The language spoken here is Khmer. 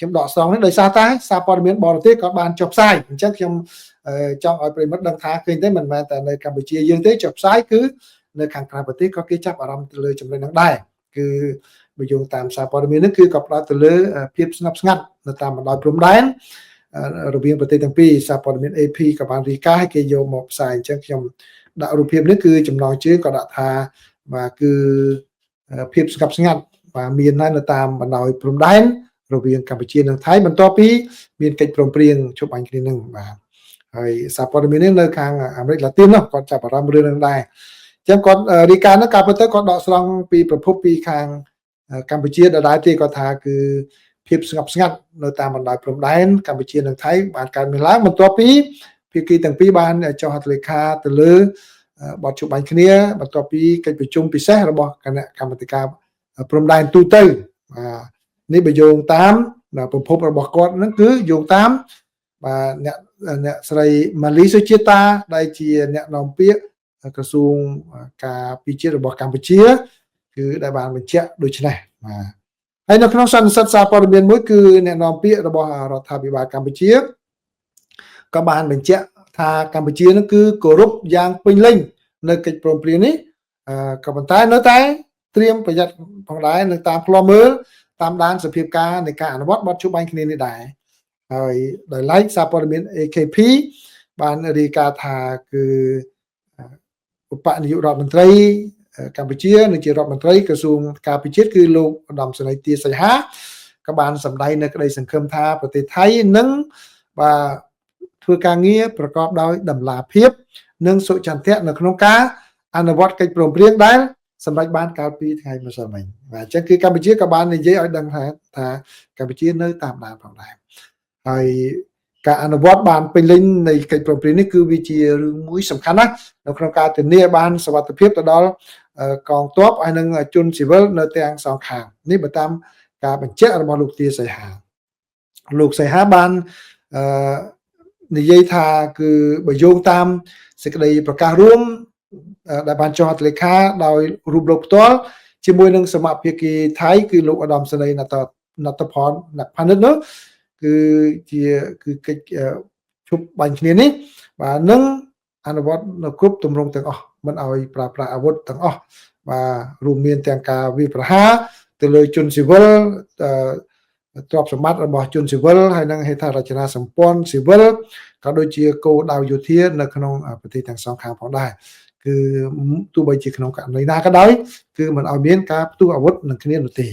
ខ្ញុំដកស្រង់នេះដោយសារតែសារព័ត៌មានបរទេសក៏បានចុះផ្សាយអញ្ចឹងខ្ញុំចង់ឲ្យប្រិមិត្តដឹងថាឃើញទេមិនមែនតែនៅកម្ពុជាយើងទេចុះផ្សាយគឺនៅខាងក្រៅប្រទេសក៏គេចាប់អារម្មណ៍ទៅលើចំណុចហ្នឹងដែរគឺបើយោងតាមសារព័ត៌មាននេះគឺក៏ផ្ដោតទៅលើភាពស្ងប់ស្ងាត់នៅតាមបណ្ដោយព្រំដែនរវាងប្រទេសទាំងពីរសារព័ត៌មាន AP ក៏បានរាយការណ៍ឲ្យគេយកមកផ្សាយអញ្ចឹងខ្ញុំដាក់រូបភាពនេះគឺចំណងជើងក៏ដាក់ថាបាទគឺភាពស្ងប់ស្ងាត់បាទមាននៅតាមបណ្ដោយព្រំដែនរវាងកម្ពុជានិងថៃបន្ទាប់ពីមានកិច្ចព្រមព្រៀងជួបបាញ់គ្នានឹងបាទហើយសារព័ត៌មាននេះនៅខាងអាមេរិកឡាទីននោះគាត់ចាប់អារម្មណ៍រឿងនឹងដែរអញ្ចឹងគាត់រាយការណ៍នោះការពិតទៅគាត់ដកស្រង់ពីប្រភពពីខាងកម្ពុជាដដែលទេគាត់ថាគឺភាពស្ងប់ស្ងាត់នៅតាមបណ្ដោយព្រំដែនកម្ពុជានិងថៃបានកើតមានឡើងបន្ទាប់ពីភាគីទាំងពីរបានចុះហត្ថលេខាទៅលើបទជួបបាញ់គ្នាបន្ទាប់ពីកិច្ចប្រជុំពិសេសរបស់គណៈកម្មាធិការព្រំដែនទូទៅនេះបើយោងតាមប្រភពរបស់គាត់ហ្នឹងគឺយោងតាមបាទអ្នកស្រីម៉ាលីសុជាតាដែលជាអ្នកនាំពាក្យក្រសួងការពារជាតិរបស់កម្ពុជាគឺដែលបានបញ្ជាក់ដូចនេះបាទហើយនៅក្នុងសន្និសីទសារព័ត៌មានមួយគឺអ្នកនាំពាក្យរបស់រដ្ឋាភិបាលកម្ពុជាក៏បានបញ្ជាក់ថាកម្ពុជានឹងគឺគោរពយ៉ាងពេញលេញនៅកិច្ចព្រមព្រៀងនេះក៏ប៉ុន្តែនៅតែត្រៀមប្រយ័ត្នផងដែរនៅតាមផ្លូវមើលតាមដានសភាពការនៃការអនុវត្តបទជួបបាញ់គ្នានេះដែរហើយដោយឡែកសារព័ត៌មាន AKP បានរាយការណ៍ថាគឺឧបនាយករដ្ឋមន្ត្រីកម្ពុជានិងជារដ្ឋមន្ត្រីក្រសួងការពារជាតិគឺលោកឧត្តមសេនីយ៍ទាសីហាក៏បានសម្ដែងនៅក្តីសង្ឃឹមថាប្រទេសថៃនឹងបាទធ្វើការងារប្រកបដោយតម្លាភាពនិងសុចន្ទៈនៅក្នុងការអនុវត្តកិច្ចព្រមព្រៀងដែលសម្រាប់បានកាលពីថ្ងៃម្សិលមិញបាទអញ្ចឹងគឺកម្ពុជាក៏បាននិយាយឲ្យដឹងថាកម្ពុជានៅតាមដានផងដែរហើយការអនុវត្តបានពេញលេញនៃកិច្ចព្រមព្រៀងនេះគឺវាជារឿងមួយសំខាន់ណាស់នៅក្នុងការធានាបានសុវត្ថិភាពទៅដល់កងទ័ពហើយនិងជនស៊ីវិលនៅទាំងសងខាងនេះបើតាមការបញ្ជាក់របស់លោកទាសីហាលោកសីហាបាននិយាយថាគឺបើយោងតាមសេចក្តីប្រកាសរួមដែលបានចុះហត្ថលេខាដោយរូបលោកផ្ទាល់ជាមួយនឹងសមាភិកីថៃគឺលោកឧត្តមសេនីយ៍ណត្តផលផានិតនោះគឺជាកិច្ចជប់បាញ់គ្នានេះបាទនឹងអនុវត្តនៅគ្រប់ទម្រង់ទាំងអស់មិនឲ្យប្រើប្រាស់អាវុធទាំងអស់បាទរួមមានទាំងការវាយប្រហារទៅលើជនស៊ីវិលទ្រព្យសម្បត្តិរបស់ជនស៊ីវិលហើយនិងហេដ្ឋារចនាសម្ព័ន្ធស៊ីវិលក៏ដូចជាគោលដៅយោធានៅក្នុងប្រទេសទាំងសងខាងផងដែរគឺទោះបីជាក្នុងករណីណាក៏ដោយគឺមិនឲ្យមានការផ្ទុះអាវុធនឹងគ្នានោះទេ